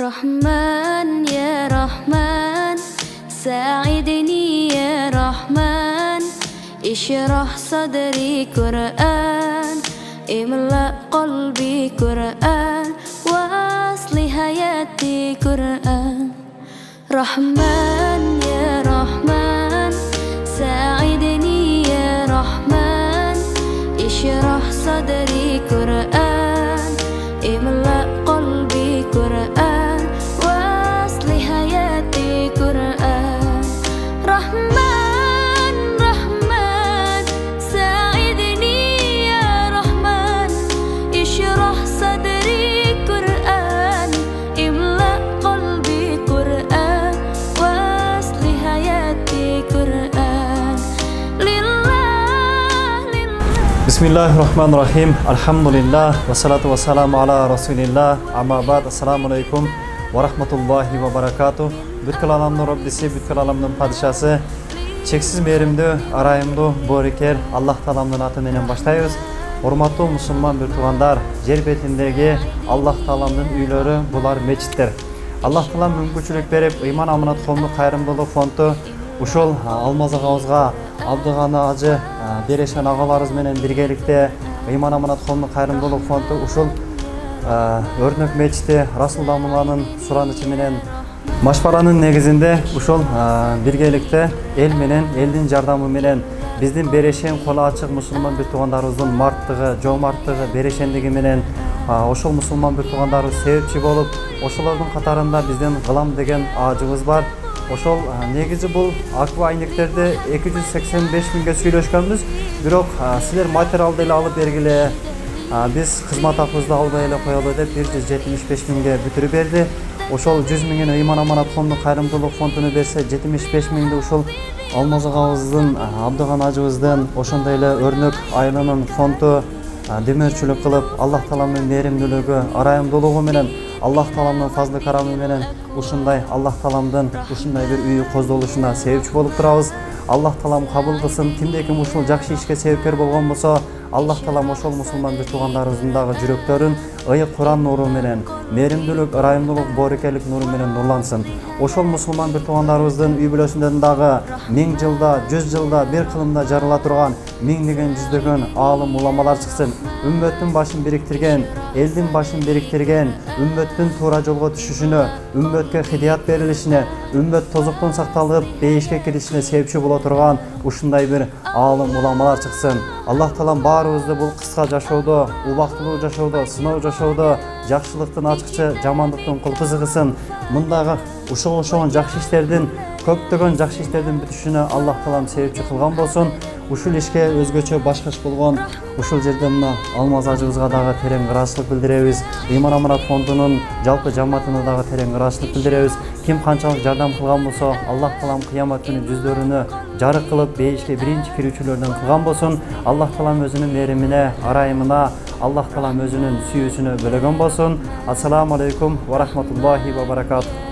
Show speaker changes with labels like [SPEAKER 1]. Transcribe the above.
[SPEAKER 1] رحمن يا رحمن ساعدني يا رحمن اشرح صدري قرآن املأ قلبي قرآن واصلح حياتي قرآن رحمن يا رحمن ساعدني يا رحمن اشرح صدري قرآن املأ قلبي قرآن واصلح حياتي قرآن رحمن رحمن ساعدني يا رحمن اشرح صدري قرآن املأ قلبي قرآن واصلح حياتي قرآن
[SPEAKER 2] Bismillahirrahmanirrahim. Elhamdülillah ve salatu ve selamu ala Resulillah. Amma ba'd. Assalamu alaikum ve rahmetullahi ve berekatuh. Bütkül alamның Rabbisi, bütkül alamның padişası, çeksiz merimdi, arayımdı, boriker Allah Taalamның atı menen başlayız. Hormatlı musulman bir tuğandar, yer betindegi Allah Taalamның üylörü, bular meçitler. Allah Taalam müмкүнчүлүк берип, ыйман аманат коомдук кайрымдуулук фонду ушул Алмаз агабызга Абдыганы ажы Берешен агаларыбыз менен биргеликте ыйман аманат коомдук кайрымдуулук фонду ушул өрнөк мечити Расул Мулланын суранычы менен машваранын негизинде ушул биргеликте эл менен элдин жардамы менен биздин Берешен колу ачык мусулман бир туугандарыбыздын марттыгы, жоомарттыгы, берешендиги менен ошол мусулман бир туугандарыбыз себепчи болуп, ошолордун катарында биздин Гылам деген ажыбыз бар. Ошол негизи бул акбы айнектерди 285 миңге сүйлөшкөнбүз. Бирок силер материалды эле алып бергиле, биз кызмат акыбызды албай эле коелу деп 175 миңге бүтүрүп берди. Ошол 100 миңин ыйман аманат коомдук кайрымдуулук фондуна берсе, 75 миңди ушул Алмаз агабыздын, Абдыган ажыбыздын, ошондой эле өрнөк айылынын фонду демөөрчүлүк кылып, Аллах Тааламдын мээримдүүлүгү, арайымдуулугу менен, Аллах Тааламдын фазлы карамы менен ушундай Аллах Тааламдын ушундай бир үйү коздолушуна себепчи болуп турабыз. Аллах Таалам кабыл кылсын. Кимде ким ушул жакшы ишке себепкер болгон болсо, Аллах Таалам ошол мусулман бир туугандарыбыздын дагы жүрөктөрүн ыйык Куран нуру менен, мээримдүүлүк, ырайымдуулук, боорукерлик нуру менен нурлансын. Ошол мусулман бир туугандарыбыздын үй бүлөсүндөн дагы 1000 жылда, 100 жылда бир кылымда жарыла турган миңдеген, жүздөгөн аалым уламалар чыксын. Үммөттүн башын бириктирген, элдин башын бириктирген, үммөттүн туура жолго түшүшүнө, үммөткө хидият берилишине, үммөт тозуктун сакталып, бейишке киришине себепчи боло турган ушундай бир аалым уламалар чыксын. Аллах Таалам баарыбызды бул кыска жашоодо, убактылуу жашоодо, сыноо жашоодо жакшылыктын ачкычы, жамандыктын кулпузу кылсын. Мындагы ушул жакшы иштердин, көптөгөн жакшы иштердин бүтүшүнө Аллах Таалам себепчи кылган болсун. Ушул ишке өзгөчө башкач болгон ушул жерде мына Алмаз ажыбызга дагы терең ыраазычылык билдиребиз. Ыйман аманат фондунун жалпы жамаатына дагы терең ыраазычылык билдиребиз. Ким канчалык жардам кылган болсо, Аллах Таалам кыямат күнү жүздөрүнө жарык кылып, бейишке биринчи кирүүчүлөрдөн кылган болсун. Аллах Таалам өзүнүн мээримине, арайымына, Аллах Таалам өзүнүн сүйүүсүнө бөлөгөн болсун. Ассаламу алейкум ва рахматуллахи ва баракатух.